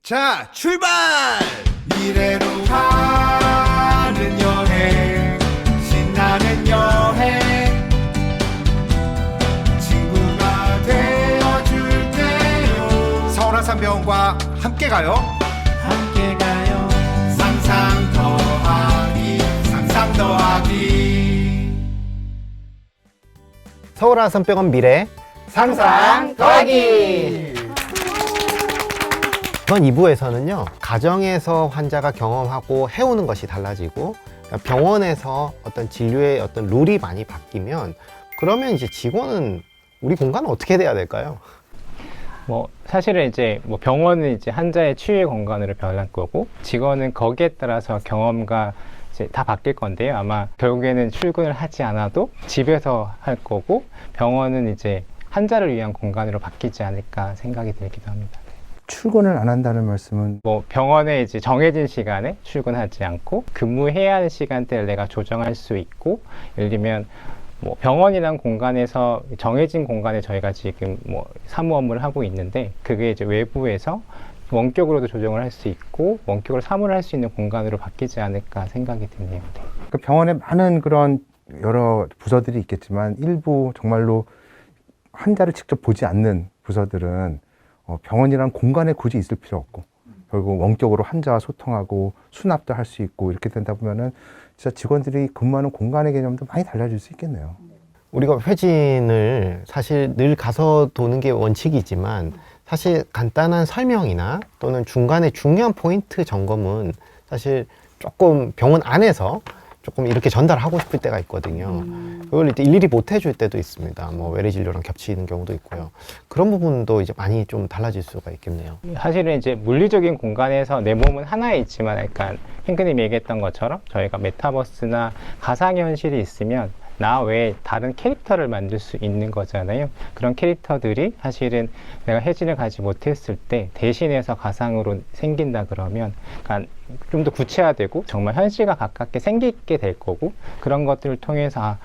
자, 출발! 미래로 가는 여행, 신나는 여행, 친구가 되어줄게요. 서울한산병원과 함께 가요. 함께 가요. 상상 더하기, 상상 더하기. 서울한산병원 미래 상상 더하기. 이번 2부에서는요, 가정에서 환자가 경험하고 해오는 것이 달라지고 병원에서 어떤 진료의 어떤 룰이 많이 바뀌면 그러면 이제 직원은 우리 공간은 어떻게 돼야 될까요? 사실은 이제 병원은 이제 환자의 치유의 공간으로 변할 거고, 직원은 거기에 따라서 경험과 이제 다 바뀔 건데요. 아마 결국에는 출근을 하지 않아도 집에서 할 거고, 병원은 이제 환자를 위한 공간으로 바뀌지 않을까 생각이 들기도 합니다. 출근을 안 한다는 말씀은 병원에 이제 정해진 시간에 출근하지 않고 근무해야 하는 시간대를 내가 조정할 수 있고, 예를 들면 병원이란 공간에서 정해진 공간에 저희가 지금 사무 업무를 하고 있는데, 그게 이제 외부에서 원격으로도 조정을 할 수 있고 원격으로 사무를 할 수 있는 공간으로 바뀌지 않을까 생각이 드네요. 네. 그 병원에 많은 그런 여러 부서들이 있겠지만 일부 정말로 환자를 직접 보지 않는 부서들은 병원이란 공간에 굳이 있을 필요 없고 결국 원격으로 환자와 소통하고 수납도 할 수 있고 이렇게 된다 보면은 진짜 직원들이 근무하는 공간의 개념도 많이 달라질 수 있겠네요. 우리가 회진을 사실 늘 가서 도는 게 원칙이지만 사실 간단한 설명이나 또는 중간에 중요한 포인트 점검은 사실 조금 병원 안에서 조금 이렇게 전달하고 싶을 때가 있거든요. 그걸 일일이 못 해줄 때도 있습니다. 외래 진료랑 겹치는 경우도 있고요. 그런 부분도 이제 많이 좀 달라질 수가 있겠네요. 사실은 이제 물리적인 공간에서 내 몸은 하나에 있지만, 약간 핑크님이 얘기했던 것처럼 저희가 메타버스나 가상현실이 있으면 나 외에 다른 캐릭터를 만들 수 있는 거잖아요. 그런 캐릭터들이 사실은 내가 해진을 가지 못했을 때 대신해서 가상으로 생긴다 그러면 좀 더 구체화되고 정말 현실과 가깝게 생기게 될 거고, 그런 것들을 통해서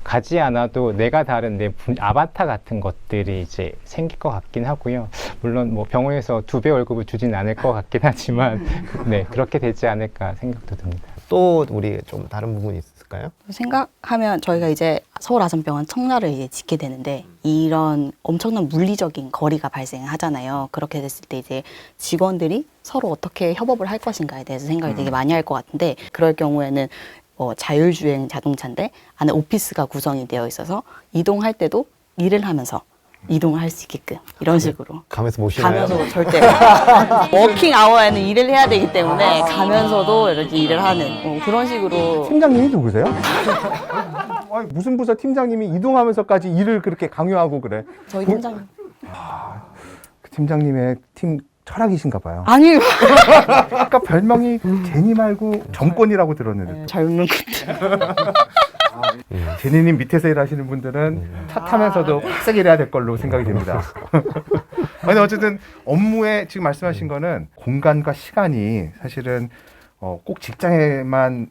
가지 않아도 내가 다른 내 아바타 같은 것들이 이제 생길 것 같긴 하고요. 물론 병원에서 2배 월급을 주진 않을 것 같긴 하지만 네, 그렇게 되지 않을까 생각도 듭니다. 또 우리 좀 다른 부분이 있을까요? 생각하면 저희가 이제 서울아산병원 청라를 이제 짓게 되는데, 이런 엄청난 물리적인 거리가 발생하잖아요. 그렇게 됐을 때 이제 직원들이 서로 어떻게 협업을 할 것인가에 대해서 생각을 되게 많이 할 것 같은데, 그럴 경우에는 자율주행 자동차인데 안에 오피스가 구성이 되어 있어서 이동할 때도 일을 하면서 이동을 할 수 있게끔 이런 식으로 가면서 모시나요? 가면서 절대 워킹 아워에는 일을 해야 되기 때문에 가면서도 이렇게 일을 하는 그런 식으로. 팀장님이 누구세요? 아니, 무슨 부서 팀장님이 이동하면서까지 일을 그렇게 강요하고 그래? 저희 팀장님. 그 팀장님의 팀 철학이신가 봐요. 아니요. 아까 별명이 제니 말고 정권이라고 들었는데 젊은 제니님 밑에서 일하시는 분들은 차 타면서도 빡세게 일해야 될 걸로 생각이 됩니다. 근데 어쨌든 업무에 지금 말씀하신 거는 공간과 시간이 사실은 꼭 직장에만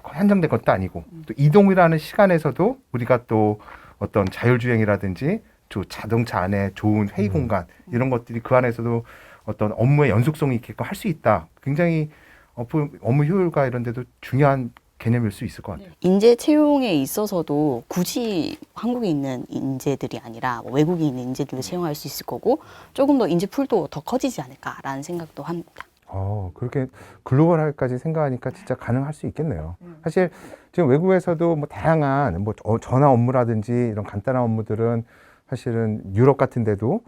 한정된 것도 아니고 또 이동이라는 시간에서도 우리가 또 어떤 자율주행이라든지 또 자동차 안에 좋은 회의 공간 이런 것들이 그 안에서도 어떤 업무의 연속성이 있게끔 할 수 있다. 굉장히 업무 효율과 이런 데도 중요한 개념일 수 있을 것 같아요. 인재 채용에 있어서도 굳이 한국에 있는 인재들이 아니라 외국에 있는 인재들도 채용할 수 있을 거고, 조금 더 인재 풀도 더 커지지 않을까라는 생각도 합니다. 그렇게 글로벌하게까지 생각하니까 진짜 가능할 수 있겠네요. 사실 지금 외국에서도 다양한 전화 업무라든지 이런 간단한 업무들은 사실은 유럽 같은 데도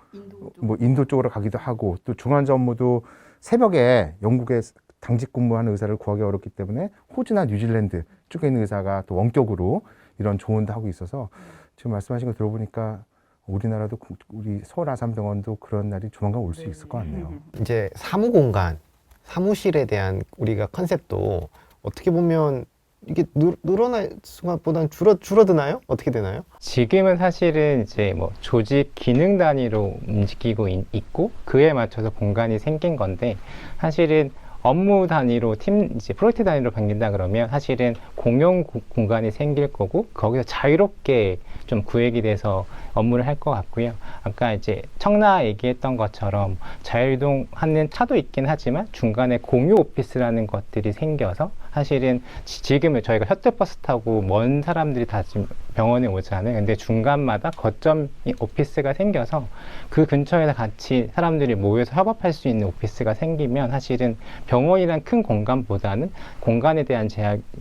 인도 쪽으로 가기도 하고, 또 중환자 업무도 새벽에 영국에 당직 근무하는 의사를 구하기 어렵기 때문에 호주나 뉴질랜드 쪽에 있는 의사가 또 원격으로 이런 조언도 하고 있어서 지금 말씀하신 거 들어보니까 우리나라도 우리 서울아산병원도 그런 날이 조만간 올 수 있을 것 같네요. 이제 사무공간, 사무실에 대한 우리가 컨셉도 어떻게 보면 이게 늘어날 수만보다는 줄어드나요? 어떻게 되나요? 지금은 사실은 이제 조직 기능 단위로 움직이고 있고, 그에 맞춰서 공간이 생긴 건데, 사실은 업무 단위로 이제 프로젝트 단위로 바뀐다 그러면 사실은 공용 공간이 생길 거고, 거기서 자유롭게 좀 구획이 돼서 업무를 할 것 같고요. 아까 이제 청라 얘기했던 것처럼 자율이동하는 차도 있긴 하지만 중간에 공유 오피스라는 것들이 생겨서 사실은 지금은 저희가 셔틀버스 타고 먼 사람들이 다 지금 병원에 오잖아요. 근데 중간마다 거점 오피스가 생겨서 그 근처에서 같이 사람들이 모여서 협업할 수 있는 오피스가 생기면 사실은 병원이란 큰 공간보다는 공간에 대한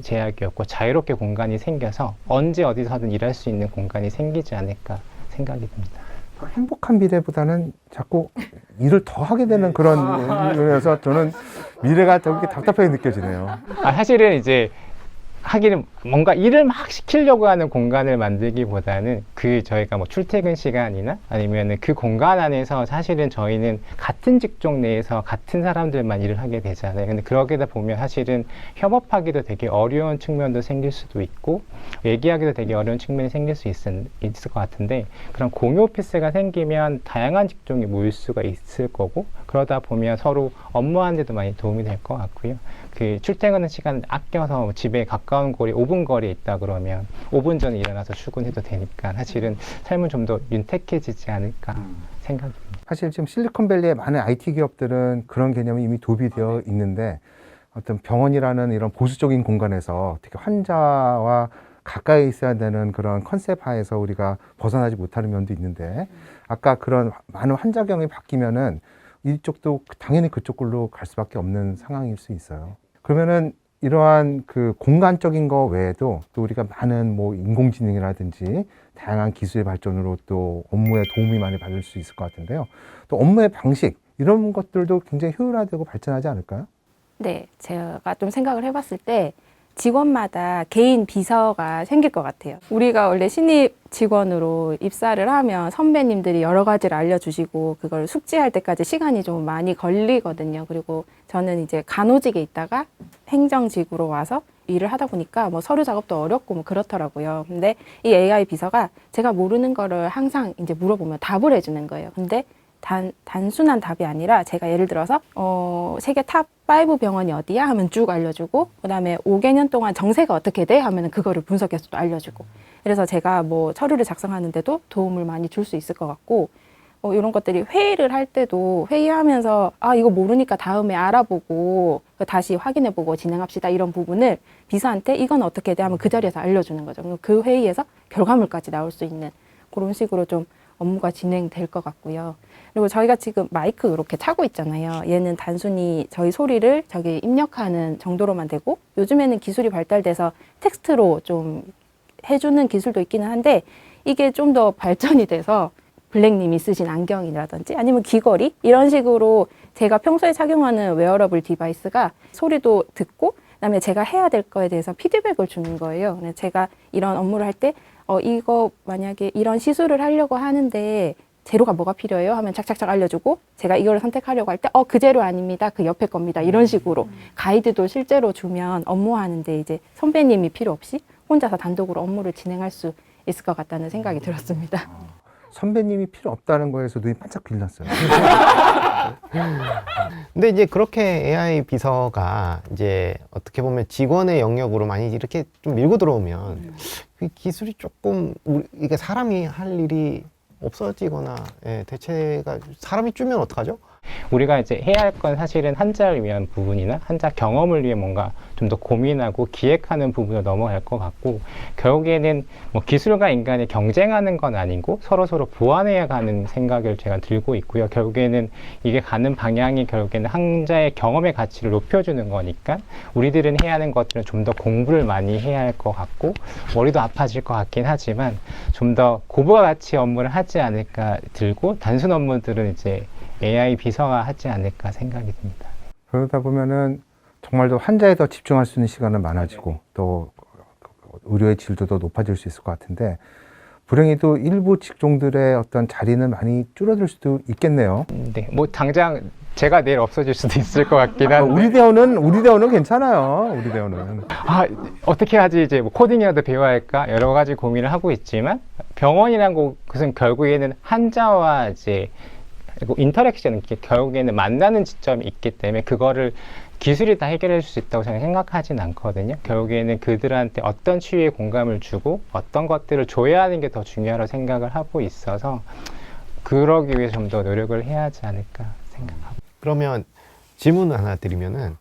제약이 없고 자유롭게 공간이 생겨서 언제 어디서든 일할 수 있는 공간이 생기지 않을까 생각이 듭니다. 행복한 미래보다는 자꾸 일을 더 하게 되는 그런 면에서 저는 미래가 되게 답답하게 느껴지네요. 사실은 이제 하기는 뭔가 일을 막 시키려고 하는 공간을 만들기보다는 그 저희가 뭐 출퇴근 시간이나 아니면은 그 공간 안에서 사실은 저희는 같은 직종 내에서 같은 사람들만 일을 하게 되잖아요. 근데 그러게다 보면 사실은 협업하기도 되게 어려운 측면도 생길 수도 있고 얘기하기도 되게 어려운 측면이 생길 수 있을 것 같은데 그런 공유 오피스가 생기면 다양한 직종이 모일 수가 있을 거고 그러다 보면 서로 업무하는 데도 많이 도움이 될 것 같고요. 그 출퇴근 시간 아껴서 집에 가까운 거리 5분 거리에 있다 그러면 5분 전에 일어나서 출근해도 되니까 사실은 삶은 좀 더 윤택해지지 않을까 생각합니다. 사실 지금 실리콘밸리의 많은 IT 기업들은 그런 개념이 이미 도입되어 있는데 어떤 병원이라는 이런 보수적인 공간에서 특히 환자와 가까이 있어야 되는 그런 컨셉 하에서 우리가 벗어나지 못하는 면도 있는데 아까 그런 많은 환자경이 바뀌면은 이쪽도 당연히 그쪽으로 갈 수밖에 없는 상황일 수 있어요. 그러면은 이러한 그 공간적인 거 외에도 또 우리가 많은 뭐 인공지능이라든지 다양한 기술의 발전으로 또 업무에 도움이 많이 받을 수 있을 것 같은데요. 또 업무의 방식 이런 것들도 굉장히 효율화되고 발전하지 않을까요? 네, 제가 좀 생각을 해봤을 때 직원마다 개인 비서가 생길 것 같아요. 우리가 원래 신입 직원으로 입사를 하면 선배님들이 여러 가지를 알려주시고 그걸 숙지할 때까지 시간이 좀 많이 걸리거든요. 그리고 저는 이제 간호직에 있다가 행정직으로 와서 일을 하다 보니까 뭐 서류 작업도 어렵고 뭐 그렇더라고요. 근데 이 AI 비서가 제가 모르는 거를 항상 이제 물어보면 답을 해주는 거예요. 근데 단순한 답이 아니라 제가 예를 들어서 세계 탑 5 병원이 어디야 하면 쭉 알려주고 그다음에 5개년 동안 정세가 어떻게 돼 하면 그거를 분석해서 또 알려주고 그래서 제가 뭐 서류를 작성하는데도 도움을 많이 줄 수 있을 것 같고 이런 것들이 회의를 할 때도 회의하면서 이거 모르니까 다음에 알아보고 다시 확인해보고 진행합시다 이런 부분을 비서한테 이건 어떻게 돼 하면 그 자리에서 알려주는 거죠. 그 회의에서 결과물까지 나올 수 있는 그런 식으로 좀 업무가 진행될 것 같고요. 그리고 저희가 지금 마이크 이렇게 차고 있잖아요. 얘는 단순히 저희 소리를 저기 입력하는 정도로만 되고 요즘에는 기술이 발달돼서 텍스트로 좀 해주는 기술도 있기는 한데 이게 좀 더 발전이 돼서 블랙님이 쓰신 안경이라든지 아니면 귀걸이 이런 식으로 제가 평소에 착용하는 웨어러블 디바이스가 소리도 듣고 그다음에 제가 해야 될 거에 대해서 피드백을 주는 거예요. 제가 이런 업무를 할 때 이거 만약에 이런 시술을 하려고 하는데 재료가 뭐가 필요해요? 하면 착착착 알려주고 제가 이걸 선택하려고 할 때 그 재료 아닙니다. 그 옆에 겁니다. 이런 식으로 가이드도 실제로 주면 업무하는데 이제 선배님이 필요 없이 혼자서 단독으로 업무를 진행할 수 있을 것 같다는 생각이 들었습니다. 선배님이 필요 없다는 거에서 눈이 반짝 빛났어요. 근데 이제 그렇게 AI 비서가 이제 어떻게 보면 직원의 영역으로 많이 이렇게 좀 밀고 들어오면 그 기술이 조금 이게 사람이 할 일이 없어지거나 대체가 사람이 줄면 어떡하죠? 우리가 이제 해야 할 건 사실은 환자를 위한 부분이나 환자 경험을 위해 뭔가 좀 더 고민하고 기획하는 부분으로 넘어갈 것 같고 결국에는 뭐 기술과 인간이 경쟁하는 건 아니고 서로 보완해야 가는 생각을 제가 들고 있고요. 결국에는 이게 가는 방향이 결국에는 환자의 경험의 가치를 높여주는 거니까 우리들은 해야 하는 것들은 좀 더 공부를 많이 해야 할 것 같고 머리도 아파질 것 같긴 하지만 좀 더 고부가 가치 업무를 하지 않을까 들고 단순 업무들은 이제 AI 비서가 하지 않을까 생각이 듭니다. 그러다 보면은 정말 더 환자에 더 집중할 수 있는 시간은 많아지고 또 의료의 질도 더 높아질 수 있을 것 같은데 불행히도 일부 직종들의 어떤 자리는 많이 줄어들 수도 있겠네요. 네, 뭐 당장 제가 내일 없어질 수도 있을 것 같긴 한데 우리 대원은 괜찮아요. 우리 대원은. 어떻게 하지 이제 뭐 코딩이라도 배워야 할까 여러 가지 고민을 하고 있지만 병원이란 곳은 결국에는 환자와 이제 그리고 인터랙션은 결국에는 만나는 지점이 있기 때문에 그거를 기술이 다 해결해 줄 수 있다고 저는 생각하진 않거든요. 결국에는 그들한테 어떤 치유의 공감을 주고 어떤 것들을 줘야 하는 게 더 중요하다고 생각을 하고 있어서 그러기 위해 좀 더 노력을 해야 하지 않을까 생각합니다. 그러면 질문 하나 드리면은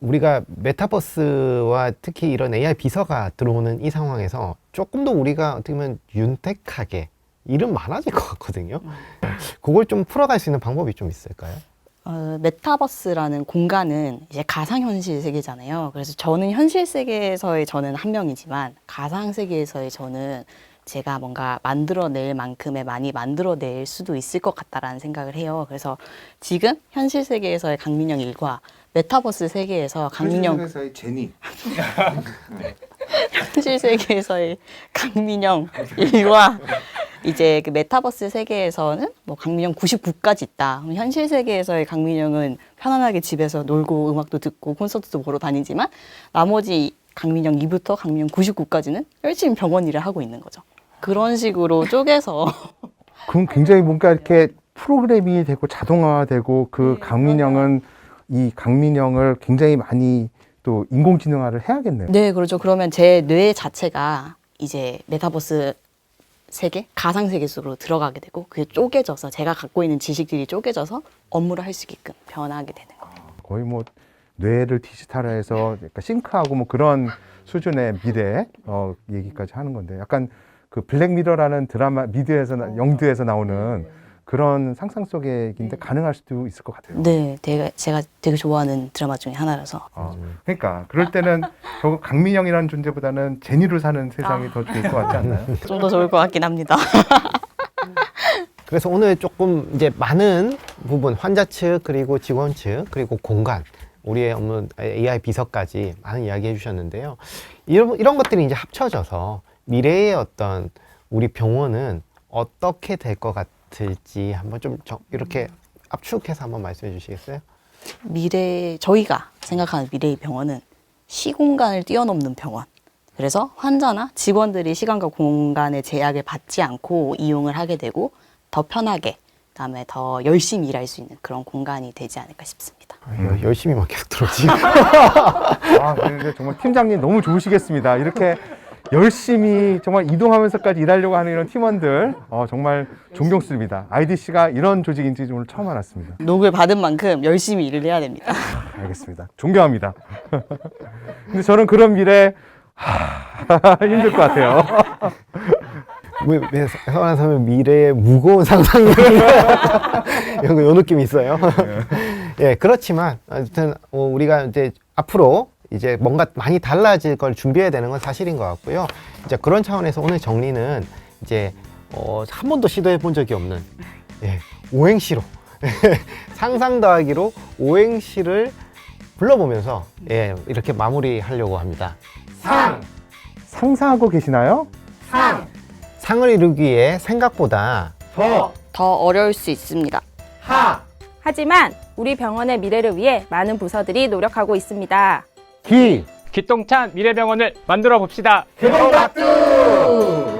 우리가 메타버스와 특히 이런 AI 비서가 들어오는 이 상황에서 조금 더 우리가 어떻게 보면 윤택하게 일은 많아질 것 같거든요. 그걸 좀 풀어갈 수 있는 방법이 좀 있을까요? 메타버스라는 공간은 이제 가상현실 세계잖아요. 그래서 저는 현실 세계에서의 저는 한 명이지만 가상 세계에서의 저는 제가 뭔가 만들어낼 만큼의 많이 만들어낼 수도 있을 것 같다라는 생각을 해요. 그래서 지금 현실 세계에서의 강민영 일과 메타버스 세계에서 강민영 회사의 제니. 현실 세계에서의 강민영 일과 이제 그 메타버스 세계에서는 뭐 강민영 99까지 있다. 그럼 현실 세계에서의 강민영은 편안하게 집에서 놀고 음악도 듣고 콘서트도 보러 다니지만 나머지 강민영 2부터 강민영 99까지는 열심히 병원 일을 하고 있는 거죠. 그런 식으로 쪼개서 그럼 굉장히 뭔가 이렇게 프로그래밍이 되고 자동화되고 그 강민영은 이 강민영을 굉장히 많이 또 인공지능화를 해야겠네요. 네, 그렇죠. 그러면 제 뇌 자체가 이제 메타버스 세계, 가상 세계 속으로 들어가게 되고 그게 쪼개져서 제가 갖고 있는 지식들이 쪼개져서 업무를 할 수 있게끔 변하게 되는 거예요. 거의 뭐 뇌를 디지털화해서 약간 싱크하고 뭐 그런 수준의 미래 얘기까지 하는 건데 약간 그 블랙미러라는 드라마 영드에서 나오는 그런 상상 속의 얘기인데 가능할 수도 있을 것 같아요. 네, 제가 되게 좋아하는 드라마 중에 하나라서. 그러니까 그럴 때는 결국 강민영이라는 존재보다는 제니로 사는 세상이 더 좋을 것 같지 않나요? 좀 더 좋을 것 같긴 합니다. 그래서 오늘 조금 이제 많은 부분 환자 측 그리고 직원 측 그리고 공간 우리의 업무 AI 비서까지 많은 이야기 해주셨는데요. 이런 것들이 이제 합쳐져서 미래의 어떤 우리 병원은 어떻게 될 것 같을지 한번 좀 이렇게 압축해서 한번 말씀해 주시겠어요? 저희가 생각하는 미래의 병원은 시공간을 뛰어넘는 병원. 그래서 환자나 직원들이 시간과 공간의 제약을 받지 않고 이용을 하게 되고 더 편하게 그다음에 더 열심히 일할 수 있는 그런 공간이 되지 않을까 싶습니다. 열심히만 계속 들어오지. 근데 정말 팀장님 너무 좋으시겠습니다. 이렇게 열심히 정말 이동하면서까지 일하려고 하는 이런 팀원들 정말 존경스럽습니다. IDC가 이런 조직인지 오늘 처음 알았습니다. 녹을 받은 만큼 열심히 일을 해야 됩니다. 알겠습니다. 존경합니다. 근데 저는 그런 미래 힘들 것 같아요. 왜 서울한 사면 미래의 무거운 상상력 요 느낌이 있어요. 예, 그렇지만 아무튼 우리가 이제 앞으로 이제 뭔가 많이 달라질 걸 준비해야 되는 건 사실인 것 같고요. 이제 그런 차원에서 오늘 정리는 이제 한 번도 시도해 본 적이 없는 오행시로 상상 더하기로 오행시를 불러보면서 이렇게 마무리하려고 합니다. 상상하고 계시나요? 상을 이루기 위해 생각보다 더 어려울 수 있습니다. 하지만 우리 병원의 미래를 위해 많은 부서들이 노력하고 있습니다. 기똥찬 미래병원을 만들어 봅시다. 개봉박두!